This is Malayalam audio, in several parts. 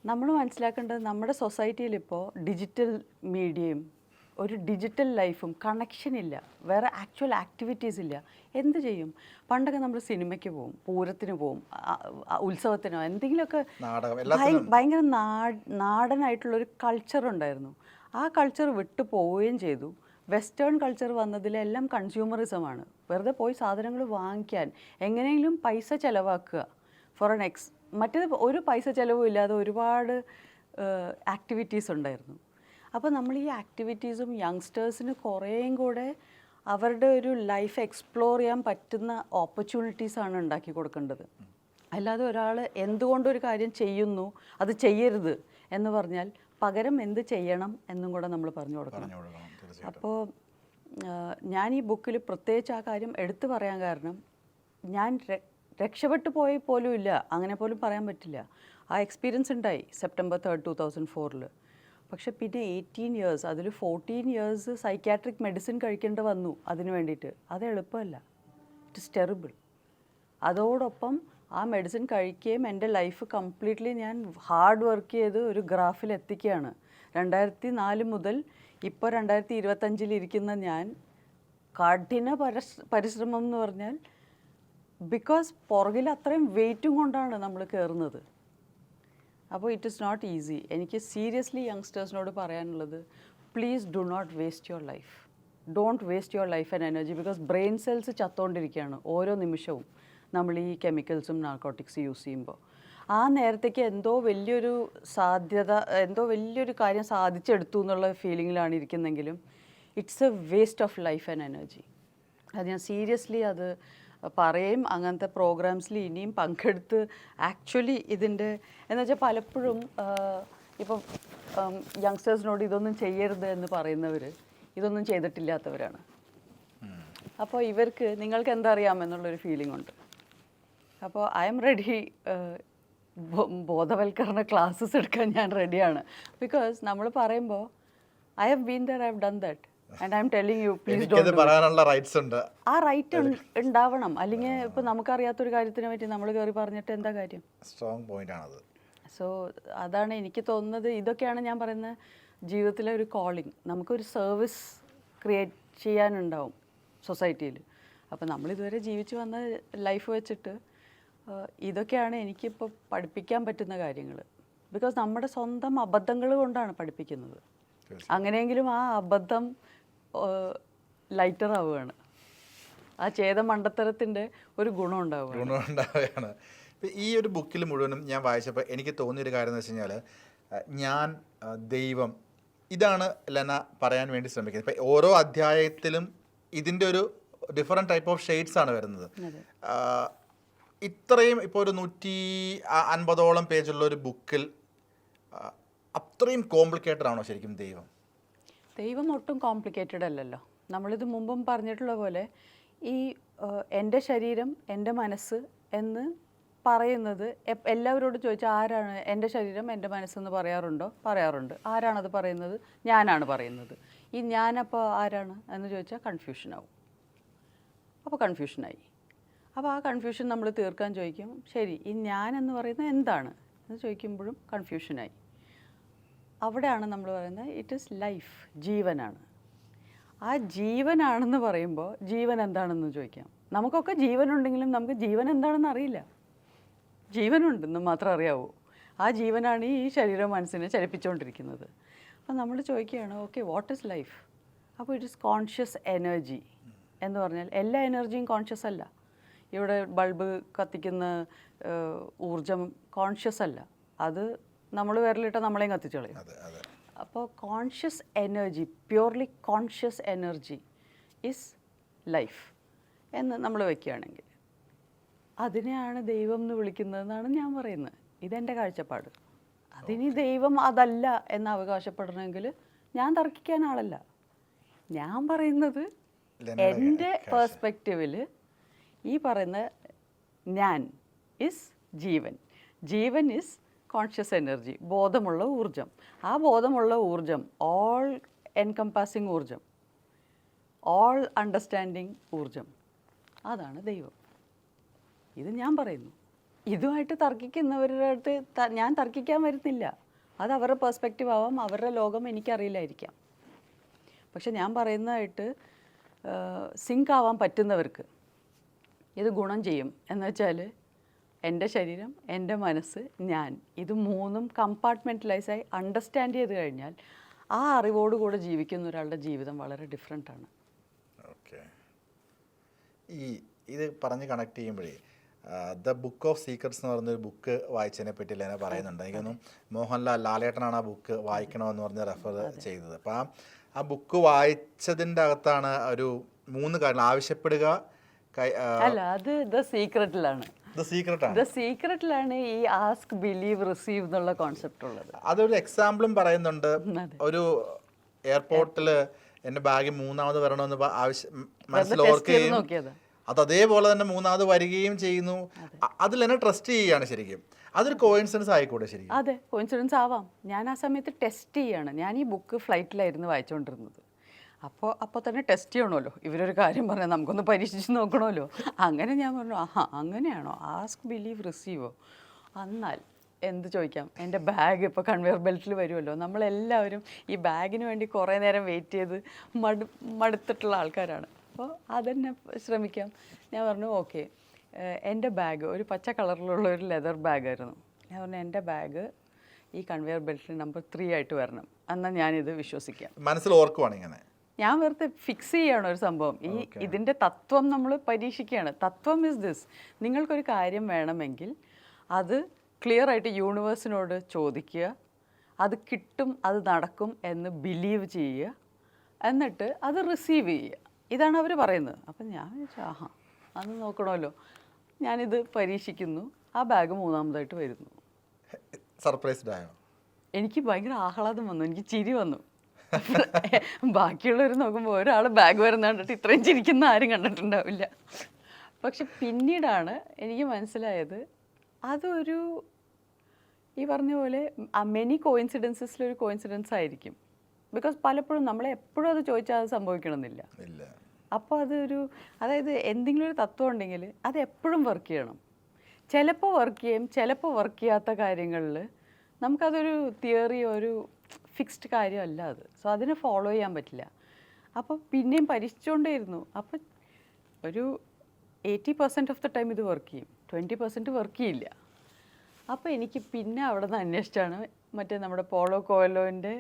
നമ്മൾ മനസ്സിലാക്കേണ്ടത് നമ്മുടെ സൊസൈറ്റിയിലിപ്പോൾ ഡിജിറ്റൽ മീഡിയയും ഒരു ഡിജിറ്റൽ ലൈഫും കണക്ഷൻ ഇല്ല, വേറെ ആക്ച്വൽ ആക്ടിവിറ്റീസ് ഇല്ല. എന്ത് ചെയ്യും? പണ്ടൊക്കെ നമ്മൾ സിനിമയ്ക്ക് പോവും, പൂരത്തിന് പോവും, ഉത്സവത്തിനോ എന്തെങ്കിലുമൊക്കെ ഭയങ്കര നാടനായിട്ടുള്ളൊരു കൾച്ചർ ഉണ്ടായിരുന്നു. ആ കൾച്ചർ വിട്ടു പോവുകയും ചെയ്തു. വെസ്റ്റേൺ കൾച്ചർ വന്നതിലെല്ലാം കൺസ്യൂമറിസമാണ്. വെറുതെ പോയി സാധനങ്ങൾ വാങ്ങിക്കാൻ, എങ്ങനെയെങ്കിലും പൈസ ചിലവാക്കുക ഫോർ മറ്റേത് ഒരു പൈസ ചിലവും ഇല്ലാതെ ഒരുപാട് ആക്ടിവിറ്റീസ് ഉണ്ടായിരുന്നു. അപ്പോൾ നമ്മൾ ഈ ആക്ടിവിറ്റീസും യങ്സ്റ്റേഴ്സിന് കുറേയും കൂടെ അവരുടെ ഒരു ലൈഫ് എക്സ്പ്ലോർ ചെയ്യാൻ പറ്റുന്ന ഓപ്പർച്യൂണിറ്റീസാണ് ഉണ്ടാക്കി കൊടുക്കേണ്ടത്. അല്ലാതെ ഒരാൾ എന്തുകൊണ്ടൊരു കാര്യം ചെയ്യുന്നു അത് ചെയ്യരുത് എന്ന് പറഞ്ഞാൽ പകരം എന്ത് ചെയ്യണം എന്നും കൂടെ നമ്മൾ പറഞ്ഞു കൊടുക്കണം. അപ്പോൾ ഞാൻ ഈ ബുക്കിൽ പ്രത്യേകിച്ച് ആ കാര്യം എടുത്തു പറയാൻ കാരണം, ഞാൻ രക്ഷപ്പെട്ടു പോയി പോലും ഇല്ല, അങ്ങനെ പോലും പറയാൻ പറ്റില്ല. ആ എക്സ്പീരിയൻസ് ഉണ്ടായി September 3, 2004. പക്ഷെ പിന്നെ 18 ഇയേഴ്സ്, അതിൽ 14 ഇയേഴ്സ് സൈക്യാട്രിക് മെഡിസിൻ കഴിക്കേണ്ടി വന്നു അതിന് വേണ്ടിയിട്ട്. അത് എളുപ്പമല്ല, ഇറ്റ് ഇസ് ടെറിബിൾ. അതോടൊപ്പം ആ മെഡിസിൻ കഴിക്കുകയും എൻ്റെ ലൈഫ് കംപ്ലീറ്റ്ലി ഞാൻ ഹാർഡ് വർക്ക് ചെയ്ത് ഒരു ഗ്രാഫിൽ എത്തിക്കുകയാണ്. 2004 മുതൽ ഇപ്പോൾ 2025 ഇരിക്കുന്ന ഞാൻ കഠിന പരിശ്രമം എന്ന് പറഞ്ഞാൽ, ബിക്കോസ് പുറകിൽ അത്രയും വെയിറ്റും കൊണ്ടാണ് നമ്മൾ കയറുന്നത്. അപ്പോൾ ഇറ്റ് ഇസ് നോട്ട് ഈസി. എനിക്ക് സീരിയസ്ലി യങ്സ്റ്റേഴ്സിനോട് പറയാനുള്ളത്, please do not waste your life. Don't waste your life and energy. Because brain cells ചത്തുകൊണ്ടിരിക്കുകയാണ് ഓരോ നിമിഷവും നമ്മൾ ഈ കെമിക്കൽസും നാർക്കോട്ടിക്സ് യൂസ് ചെയ്യുമ്പോൾ. ആ നേരത്തേക്ക് എന്തോ വലിയൊരു സാധ്യത, എന്തോ വലിയൊരു കാര്യം സാധിച്ചെടുത്തു എന്നുള്ള ഫീലിങ്ങിലാണ് ഇരിക്കുന്നെങ്കിലും it's a waste of life and energy. അത് ഞാൻ സീരിയസ്ലി അത് പറയും. അങ്ങനത്തെ പ്രോഗ്രാംസിൽ ഇനിയും പങ്കെടുത്ത് ആക്ച്വലി ഇതിൻ്റെ എന്ന് വെച്ചാൽ പലപ്പോഴും ഇപ്പം യങ്സ്റ്റേഴ്സിനോട് ഇതൊന്നും ചെയ്യരുത് എന്ന് പറയുന്നവർ ഇതൊന്നും ചെയ്തിട്ടില്ലാത്തവരാണ്. അപ്പോൾ ഇവർക്ക് നിങ്ങൾക്ക് എന്താ അറിയാമെന്നുള്ളൊരു ഫീലിംഗ് ഉണ്ട്. അപ്പോൾ ഐ എം റെഡി, ബോധവൽക്കരണ ക്ലാസ്സസ് എടുക്കാൻ ഞാൻ റെഡിയാണ്. ബിക്കോസ് നമ്മൾ പറയുമ്പോൾ I have been there, I have done that and I M telling you please don't. പറയാനുള്ള റൈറ്റ്സ് ഉണ്ട്. ആ റൈറ്റ് ഉണ്ടാവണം. അല്ലെങ്കിൽ ഇപ്പോൾ നമുക്കറിയാത്തൊരു കാര്യത്തിനെ പറ്റി നമ്മൾ കയറി പറഞ്ഞിട്ട് എന്താ കാര്യം? സ്ട്രോങ് പോയിന്റ് ആണത്. സോ അതാണ് എനിക്ക് തോന്നുന്നത്. ഇതൊക്കെയാണ് ഞാൻ പറയുന്നത്, ജീവിതത്തിലെ ഒരു കോളിംഗ്. നമുക്കൊരു സർവീസ് ക്രിയേറ്റ് ചെയ്യാനുണ്ടാവും സൊസൈറ്റിയിൽ. അപ്പോൾ നമ്മളിതുവരെ ജീവിച്ചു വന്ന ലൈഫ് വെച്ചിട്ട് ഇതൊക്കെയാണ് എനിക്കിപ്പോൾ പഠിപ്പിക്കാൻ പറ്റുന്ന കാര്യങ്ങൾ. ബിക്കോസ് നമ്മുടെ സ്വന്തം അബദ്ധങ്ങൾ കൊണ്ടാണ് പഠിപ്പിക്കുന്നത്. അങ്ങനെയെങ്കിലും ആ അബദ്ധം ലൈറ്റർ ആവുകയാണ്, ആ ചെയ്ത മണ്ടത്തരത്തിൻ്റെ ഒരു ഗുണം ഉണ്ടാവുകയാണ്. ഈ ഒരു ബുക്കിൽ മുഴുവനും ഞാൻ വായിച്ചപ്പോൾ എനിക്ക് തോന്നിയൊരു കാര്യം എന്ന് വെച്ച് കഴിഞ്ഞാൽ, ഞാൻ, ദൈവം, ഇതാണ് ലെന പറയാൻ വേണ്ടി ശ്രമിക്കുന്നത്. ഇപ്പം ഓരോ അധ്യായത്തിലും ഇതിൻ്റെ ഒരു ഡിഫറെൻറ്റ് ടൈപ്പ് ഓഫ് ഷെയ്ഡ്സ് ആണ് വരുന്നത്. ഇത്രയും ഇപ്പോൾ ഒരു 150ഓളം പേജുള്ള ഒരു ബുക്കിൽ അത്രയും കോംപ്ലിക്കേറ്റഡ് ആണോ ശരിക്കും ദൈവം? ദൈവം ഒട്ടും കോംപ്ലിക്കേറ്റഡ് അല്ലല്ലോ. നമ്മളിത് മുമ്പും പറഞ്ഞിട്ടുള്ള പോലെ ഈ എൻ്റെ ശരീരം എൻ്റെ മനസ്സ് എന്ന് പറയുന്നത് എല്ലാവരോടും ചോദിച്ചാൽ ആരാണ് എൻ്റെ ശരീരം എൻ്റെ മനസ്സെന്ന് പറയാറുണ്ടോ? പറയാറുണ്ട്. ആരാണത് പറയുന്നത്? ഞാനാണ് പറയുന്നത്. ഈ ഞാനപ്പോൾ ആരാണ് എന്ന് ചോദിച്ചാൽ കൺഫ്യൂഷനാവും. അപ്പോൾ കൺഫ്യൂഷനായി. അപ്പോൾ ആ കൺഫ്യൂഷൻ നമ്മൾ തീർക്കാൻ ചോദിക്കും, ശരി ഈ ഞാൻ എന്ന് പറയുന്നത് എന്താണ് എന്ന് ചോദിക്കുമ്പോഴും കൺഫ്യൂഷനായി. അവിടെയാണ് നമ്മൾ പറയുന്നത് ഇറ്റ് ഈസ് ലൈഫ്, ജീവനാണ്. ആ ജീവനാണെന്ന് പറയുമ്പോൾ ജീവൻ എന്താണെന്ന് ചോദിക്കാം. നമുക്കൊക്കെ ജീവനുണ്ടെങ്കിലും നമുക്ക് ജീവൻ എന്താണെന്ന് അറിയില്ല. ജീവനുണ്ടെന്ന് മാത്രം അറിയാവൂ. ആ ജീവനാണ് ഈ ശരീരം മനസ്സിനെ ചലിപ്പിച്ചുകൊണ്ടിരിക്കുന്നത്. അപ്പോൾ നമ്മൾ ചോദിക്കുകയാണ്, ഓക്കെ വാട്ട് ഈസ് ലൈഫ്? അപ്പോൾ ഇറ്റ് ഈസ് കോൺഷ്യസ് എനർജി എന്ന് പറഞ്ഞാൽ എല്ലാ എനർജിയും കോൺഷ്യസ് അല്ല. ഇവിടെ ബൾബ് കത്തിക്കുന്ന ഊർജം കോൺഷ്യസ് അല്ല, അത് നമ്മൾ വിരലിട്ട നമ്മളെയും കത്തിച്ചു കളയും. അപ്പോൾ conscious energy, purely conscious energy is life എന്ന് നമ്മൾ വയ്ക്കുകയാണെങ്കിൽ അതിനെയാണ് ദൈവം എന്ന് വിളിക്കുന്നതെന്നാണ് ഞാൻ പറയുന്നത്. ഇതെൻ്റെ കാഴ്ചപ്പാട്. അതിനി ദൈവം അതല്ല എന്ന് അവകാശപ്പെടണമെങ്കിൽ ഞാൻ തർക്കിക്കാൻ ആളല്ല. ഞാൻ പറയുന്നത് എൻ്റെ പേഴ്സ്പെക്റ്റീവിൽ ഈ പറയുന്ന ഞാൻ is Jeevan, Jeevan is conscious energy, ബോധമുള്ള ഊർജം. ആ ബോധമുള്ള ഊർജം, ഓൾ എൻകംപാസിങ് ഊർജം, ഓൾ അണ്ടർസ്റ്റാൻഡിങ് ഊർജം, അതാണ് ദൈവം. ഇത് ഞാൻ പറയുന്നു. ഇതുമായിട്ട് തർക്കിക്കുന്നവരുടെ അടുത്ത് ഞാൻ തർക്കിക്കാൻ വരുന്നില്ല. അത് അവരുടെ പെർസ്പെക്റ്റീവ് ആവാം, അവരുടെ ലോകം എനിക്കറിയില്ലായിരിക്കാം. പക്ഷെ ഞാൻ പറയുന്നതായിട്ട് സിങ്ക് ആവാൻ പറ്റുന്നവർക്ക് ഇത് ഗുണം ചെയ്യും. എന്ന് വെച്ചാൽ എൻ്റെ ശരീരം, എൻ്റെ മനസ്സ്, ഞാൻ, ഇത് മൂന്നും കമ്പാർട്ട്മെൻറ്റലൈസായി അണ്ടർസ്റ്റാൻഡ് ചെയ്ത് കഴിഞ്ഞാൽ ആ അറിവോടുകൂടെ ജീവിക്കുന്ന ഒരാളുടെ ജീവിതം വളരെ ഡിഫറെൻ്റാണ്. ഓക്കെ. ഇത് പറഞ്ഞ് കണക്ട് ചെയ്യുമ്പോഴേ ദ ബുക്ക് ഓഫ് സീക്രട്സ് എന്ന് പറഞ്ഞൊരു ബുക്ക് വായിച്ചതിനെ പറ്റി ലെന പറയുന്നുണ്ട്. എനിക്കൊന്നും മോഹൻലാൽ ലാലേട്ടനാണ് ആ ബുക്ക് വായിക്കണമെന്ന് പറഞ്ഞ് റെഫർ ചെയ്തത്. അപ്പോൾ ആ ബുക്ക് വായിച്ചതിൻ്റെ അകത്താണ് ഒരു 3 കാര്യങ്ങൾ ആവശ്യപ്പെടുക. അല്ല, അത് ദ സീക്രട്ടിലാണ്. ദ സീക്രട്ടിലാണ് ഈ ആസ്ക്, ബിലീവ്, റിസീവ് എന്നുള്ള കോൺസെപ്റ്റ് ഉള്ളത്. അതൊരു എക്സാമ്പിളും പറയുന്നുണ്ട്. ഒരു എയർപോർട്ടിൽ എൻ്റെ ബാഗ് 3ാമത് വരണമെന്ന് മനസ്സിലോർക്കുകയും അത് അതേപോലെ തന്നെ 3ാമത് വരികയും ചെയ്യുന്നു. അതിൽ എന്നെ ട്രസ്റ്റ് ചെയ്യുകയാണ് ശരിക്കും. അതൊരു കോയിൻസിഡൻസ് ആയിക്കൂടെ ശരിക്കും? അതെ, കോയിൻസിഡൻസ് ആവാം. ഞാൻ ആ സമയത്ത് ടെസ്റ്റ് ചെയ്യാണ്. ഞാൻ ഈ ബുക്ക് ഫ്ലൈറ്റിലായിരുന്നു വായിച്ചുകൊണ്ടിരുന്നത്. അപ്പോൾ തന്നെ ടെസ്റ്റ് ചെയ്യണമല്ലോ, ഇവരൊരു കാര്യം പറഞ്ഞാൽ നമുക്കൊന്ന് പരീക്ഷിച്ച് നോക്കണമല്ലോ. അങ്ങനെ ഞാൻ പറഞ്ഞു, ആഹാ അങ്ങനെയാണോ, ആസ്ക്, ബിലീവ്, റിസീവോ, എന്നാൽ എന്ത് ചോദിക്കാം. എൻ്റെ ബാഗ് ഇപ്പോൾ കൺവെയർ ബെൽറ്റിൽ വരുമല്ലോ. നമ്മളെല്ലാവരും ഈ ബാഗിന് വേണ്ടി കുറേ നേരം വെയിറ്റ് ചെയ്ത് മടുത്തിട്ടുള്ള ആൾക്കാരാണ്. അപ്പോൾ അതെന്നെ ശ്രമിക്കാം. ഞാൻ പറഞ്ഞു ഓക്കെ, എൻ്റെ ബാഗ് ഒരു പച്ച കളറിലുള്ള ഒരു ലെതർ ബാഗായിരുന്നു. ഞാൻ പറഞ്ഞു എൻ്റെ ബാഗ് ഈ കൺവെയർ ബെൽറ്റിൽ നമ്പർ 3 ആയിട്ട് വരണം. എന്നാൽ ഞാനിത് വിശ്വസിക്കാം. മനസ്സിൽ ഓർക്കുവാണ് ഇങ്ങനെ. ഞാൻ വെറുതെ ഫിക്സ് ചെയ്യാണ് ഒരു സംഭവം. ഇതിൻ്റെ തത്വം നമ്മൾ പരീക്ഷിക്കുകയാണ്. തത്വം ഇസ് ദിസ്: നിങ്ങൾക്കൊരു കാര്യം വേണമെങ്കിൽ അത് ക്ലിയർ ആയിട്ട് യൂണിവേഴ്സിനോട് ചോദിക്കുക, അത് കിട്ടും, അത് നടക്കും എന്ന് ബിലീവ് ചെയ്യുക, എന്നിട്ട് അത് റിസീവ് ചെയ്യുക. ഇതാണ് അവർ പറയുന്നത്. അപ്പം ഞാൻ വിചാരിച്ചു ആഹാ അന്ന് നോക്കണമല്ലോ. ഞാനിത് പരീക്ഷിക്കുന്നു. ആ ബാഗ് 3ാമതായിട്ട് വരുന്നു. സർപ്രൈസ്ഡ് ആയോ? എനിക്ക് ഭയങ്കര ആഹ്ലാദം വന്നു, എനിക്ക് ചിരി വന്നു. ബാക്കിയുള്ളവർ നോക്കുമ്പോൾ ഒരാൾ ബാഗ് വരുന്ന കണ്ടിട്ട് ഇത്രയും ചിരിക്കുന്ന ആരും കണ്ടിട്ടുണ്ടാവില്ല. പക്ഷെ പിന്നീടാണ് എനിക്ക് മനസ്സിലായത് അതൊരു ഈ പറഞ്ഞ പോലെ മെനി കോയിൻസിഡൻസസിലൊരു കോയിൻസിഡൻസ് ആയിരിക്കും. ബിക്കോസ് പലപ്പോഴും നമ്മളെ എപ്പോഴും അത് ചോദിച്ചാൽ അത് സംഭവിക്കണമെന്നില്ല. അപ്പോൾ അതൊരു, അതായത് എന്തെങ്കിലും ഒരു തത്വം ഉണ്ടെങ്കിൽ അത് എപ്പോഴും വർക്ക് ചെയ്യണം. ചിലപ്പോൾ വർക്ക് ചെയ്യും, ചിലപ്പോൾ വർക്ക് ചെയ്യാത്ത കാര്യങ്ങളിൽ നമുക്കതൊരു തിയറി, ഒരു ഫിക്സ്ഡ് കാര്യമല്ല അത്. സോ അതിനെ ഫോളോ ചെയ്യാൻ പറ്റില്ല. അപ്പോൾ പിന്നെയും പരീക്ഷിച്ചുകൊണ്ടേയിരുന്നു. അപ്പോൾ ഒരു 80% ഓഫ് ദ ടൈം ഇത് വർക്ക് ചെയ്യും, 20% വർക്ക് ചെയ്യില്ല. അപ്പോൾ എനിക്ക് പിന്നെ അവിടെ നിന്ന് അന്വേഷിച്ചാണ് മറ്റേ നമ്മുടെ പോളോ കോയലോൻ്റെ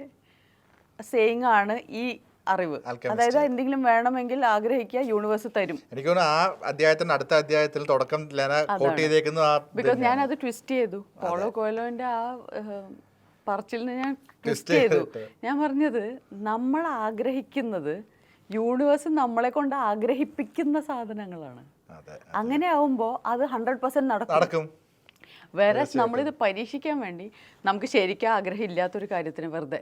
സേയിങ് ആണ് ഈ അറിവ്. അതായത് എന്തെങ്കിലും വേണമെങ്കിൽ ആഗ്രഹിക്കുക, യൂണിവേഴ്സ് തരും. എനിക്ക് തോന്നുന്നു ആ അധ്യായത്തിന്റെ അടുത്ത അധ്യായത്തിൽ തുടക്കം ബിക്കോസ് ഞാൻ അത് ട്വിസ്റ്റ് ചെയ്തു. പോളോ കോയലോൻ്റെ ആ പറച്ചിലിന് ഞാൻ ട്വിസ്റ്റ് ചെയ്തു. ഞാൻ പറഞ്ഞത് നമ്മൾ ആഗ്രഹിക്കുന്നത് യൂണിവേഴ്സ് നമ്മളെ കൊണ്ട് ആഗ്രഹിപ്പിക്കുന്ന സാധനങ്ങളാണ്. അങ്ങനെ ആവുമ്പോൾ അത് 100% നടക്കും. വേറെ നമ്മളിത് പരീക്ഷിക്കാൻ വേണ്ടി നമുക്ക് ശരിക്കും ആഗ്രഹം ഇല്ലാത്തൊരു കാര്യത്തിന് വെറുതെ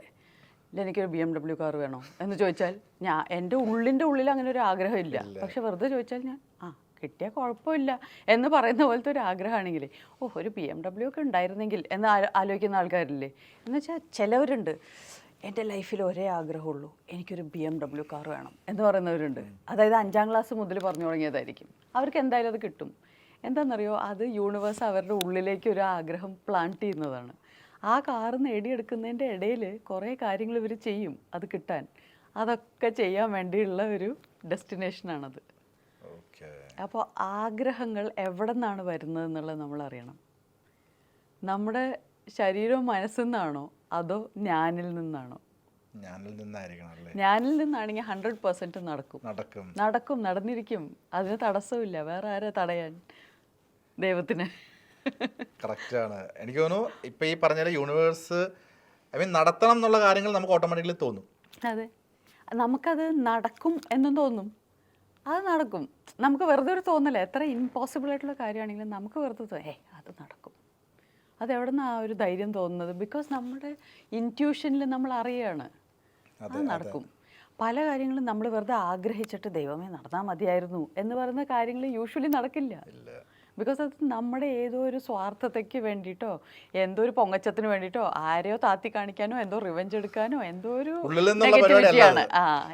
എനിക്കൊരു BMW കാർ വേണോ എന്ന് ചോദിച്ചാൽ എൻ്റെ ഉള്ളിൽ അങ്ങനെ ഒരു ആഗ്രഹമില്ല. പക്ഷെ വെറുതെ ചോദിച്ചാൽ ഞാൻ കിട്ടിയാൽ കുഴപ്പമില്ല എന്ന് പറയുന്ന പോലത്തെ ഒരു ആഗ്രഹമാണെങ്കിൽ ഒരു BMW ഒക്കെ ഉണ്ടായിരുന്നെങ്കിൽ എന്ന് ആലോചിക്കുന്ന ആൾക്കാരില്ലേ. എന്ന് വെച്ചാൽ ചിലവരുണ്ട്, എൻ്റെ ലൈഫിൽ ഒരേ ആഗ്രഹമുള്ളൂ, എനിക്കൊരു BMW കാർ വേണം എന്ന് പറയുന്നവരുണ്ട്. അതായത് 5ാം ക്ലാസ് മുതൽ പറഞ്ഞു തുടങ്ങിയതായിരിക്കും. അവർക്ക് എന്തായാലും അത് കിട്ടും. എന്താണെന്നറിയോ, അത് യൂണിവേഴ്സ് അവരുടെ ഉള്ളിലേക്ക് ഒരു ആഗ്രഹം പ്ലാന്റ് ചെയ്യുന്നതാണ്. ആ കാറ് നേടിയെടുക്കുന്നതിൻ്റെ ഇടയിൽ കുറേ കാര്യങ്ങൾ ഇവർ ചെയ്യും അത് കിട്ടാൻ. അതൊക്കെ ചെയ്യാൻ വേണ്ടിയുള്ള ഒരു ഡെസ്റ്റിനേഷനാണത്. അപ്പോൾ ആഗ്രഹങ്ങൾ എവിടെ നിന്നാണ് വരുന്നത് എന്നുള്ളത് നമ്മൾ അറിയണം. നമ്മുടെ ശരീരവും മനസ്സിൽ നിന്നാണോ അതോ ഞാനിൽ നിന്നാണോ? ഞാനിൽ നിന്നാണെങ്കിൽ 100% നടക്കും, നടന്നിരിക്കും. അതിന് തടസ്സമില്ല. വേറെ ആരാ തടയാൻ? ദൈവത്തിന്. കറക്റ്റാണ്. എനിക്ക് തോന്നുന്നു ഇപ്പം ഈ പറഞ്ഞ യൂണിവേഴ്സ് നടത്തണം എന്നുള്ള കാര്യങ്ങൾ നമുക്ക് ഓട്ടോമാറ്റിക്കലി തോന്നും. അതെ, നമുക്കത് നടക്കും എന്നും തോന്നും. അത് നടക്കും. നമുക്ക് വെറുതെ ഒരു തോന്നല, എത്ര ഇമ്പോസിബിൾ ആയിട്ടുള്ള കാര്യമാണെങ്കിലും നമുക്ക് വെറുതെ അത് നടക്കും. അതെവിടെ നിന്നാണ് ആ ഒരു ധൈര്യം തോന്നുന്നത്? ബിക്കോസ് നമ്മുടെ ഇൻറ്റ്യൂഷനിൽ നമ്മൾ അറിയാണ് അത് നടക്കും. പല കാര്യങ്ങളും നമ്മൾ വെറുതെ ആഗ്രഹിച്ചിട്ട് ദൈവമേ നടന്നാൽ മതിയായിരുന്നു എന്ന് പറയുന്ന കാര്യങ്ങൾ യൂഷ്വലി നടക്കില്ല. ബിക്കോസ് അത് നമ്മുടെ ഏതോ ഒരു സ്വാർത്ഥതയ്ക്ക് വേണ്ടിയിട്ടോ എന്തോ ഒരു പൊങ്ങച്ചത്തിന് വേണ്ടിയിട്ടോ ആരെയോ താത്തി കാണിക്കാനോ എന്തോ റിവെഞ്ച് എടുക്കാനോ എന്തോ ഒരു നെഗറ്റിവിറ്റിയാണ്.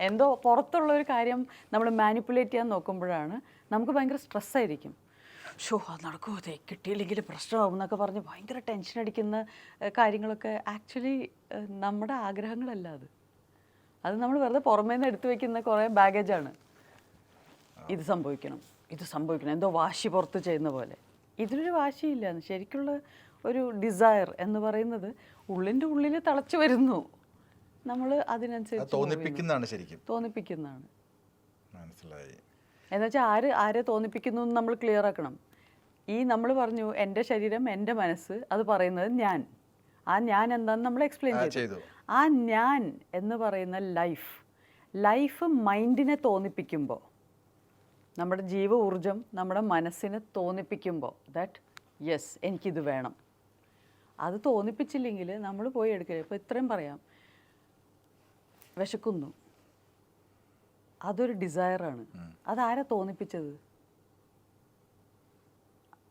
എന്തോ പുറത്തുള്ള ഒരു കാര്യം നമ്മൾ മാനിപ്പുലേറ്റ് ചെയ്യാൻ നോക്കുമ്പോഴാണ് നമുക്ക് ഭയങ്കര സ്ട്രെസ്സായിരിക്കും. ഷോ അത് നടക്കുമോ അതെ കിട്ടിയില്ലെങ്കിൽ പ്രശ്നമാകും എന്നൊക്കെ പറഞ്ഞ് ഭയങ്കര ടെൻഷൻ അടിക്കുന്ന കാര്യങ്ങളൊക്കെ ആക്ച്വലി നമ്മുടെ ആഗ്രഹങ്ങളല്ല അത് നമ്മൾ വെറുതെ പുറമേ നിന്ന് എടുത്തു വെക്കുന്ന കുറേ ബാഗേജാണ്. ഇത് സംഭവിക്കണം എന്തോ വാശി പുറത്ത് ചെയ്യുന്ന പോലെ. ഇതിലൊരു വാശിയില്ല. ശരിക്കുള്ള ഒരു ഡിസയർ എന്ന് പറയുന്നത് ഉള്ളിൻ്റെ ഉള്ളിൽ തിളച്ചു വരുന്നു. നമ്മൾ അതിനനുസരിച്ച് തോന്നിപ്പിക്കുന്നതാണ് ശരിക്കും. തോന്നിപ്പിക്കുന്നതാണ്. മനസ്സിലായി. എന്നുവെച്ചാൽ ആരെ തോന്നിപ്പിക്കുന്നു എന്ന് നമ്മൾ ക്ലിയർ ആക്കണം. നമ്മൾ പറഞ്ഞു എൻ്റെ ശരീരം എൻ്റെ മനസ്സ് അത് പറയുന്നത് ഞാൻ. ആ ഞാൻ എന്താണെന്ന് നമ്മൾ എക്സ്പ്ലെയിൻ ചെയ്തു. ആ ഞാൻ എന്ന് പറയുന്ന ലൈഫ് മൈൻഡിനെ തോന്നിപ്പിക്കുമ്പോൾ, നമ്മുടെ ജീവ ഊർജം നമ്മുടെ മനസ്സിനെ തോന്നിപ്പിക്കുമ്പോൾ ദാറ്റ് യെസ് എനിക്കിത് വേണം. അത് തോന്നിപ്പിച്ചില്ലെങ്കിൽ നമ്മൾ പോയി എടുക്കുക. ഇപ്പോൾ ഇത്രയും പറയാം, വിശക്കുന്നു, അതൊരു ഡിസയറാണ്. അതാരാ തോന്നിപ്പിച്ചത്?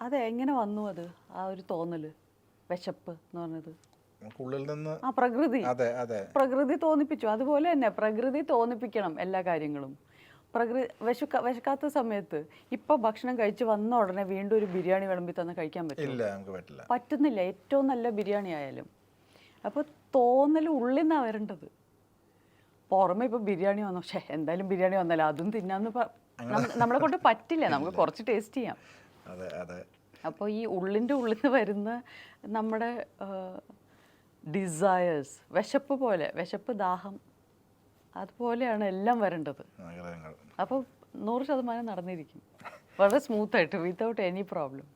അതെങ്ങനെ വന്നു? ആ ഒരു തോന്നൽ, വിശപ്പ് എന്ന് പറഞ്ഞത് ഉള്ളിൽ നിന്ന് ആ പ്രകൃതി തോന്നിപ്പിച്ചു. അതുപോലെ തന്നെ പ്രകൃതി തോന്നിപ്പിക്കണം എല്ലാ കാര്യങ്ങളും. വിശക്കാത്ത സമയത്ത് ഇപ്പൊ ഭക്ഷണം കഴിച്ച് വന്ന ഉടനെ വീണ്ടും ഒരു ബിരിയാണി വിളമ്പി തന്നെ കഴിക്കാൻ പറ്റുന്നില്ല. ഏറ്റവും നല്ല ബിരിയാണി ആയാലും. അപ്പോൾ തോന്നൽ ഉള്ളിൽ നിന്നാണ് വരേണ്ടത്. പുറമെ ഇപ്പോൾ ബിരിയാണി വന്നു, എന്തായാലും ബിരിയാണി വന്നാലും അതും തിന്നാന്ന് നമ്മളെ കൊണ്ട് പറ്റില്ല. നമുക്ക് കുറച്ച് ടേസ്റ്റ് ചെയ്യാം. അപ്പോൾ ഈ ഉള്ളിൻ്റെ ഉള്ളിൽ നിന്ന് വരുന്ന നമ്മുടെ ഡിസയേഴ്സ്, വിശപ്പ് ദാഹം അതുപോലെയാണ് എല്ലാം വരേണ്ടത്. അപ്പോൾ 100% നടന്നിരിക്കും വളരെ സ്മൂത്തായിട്ട്, വിത്തൗട്ട് എനി പ്രോബ്ലം.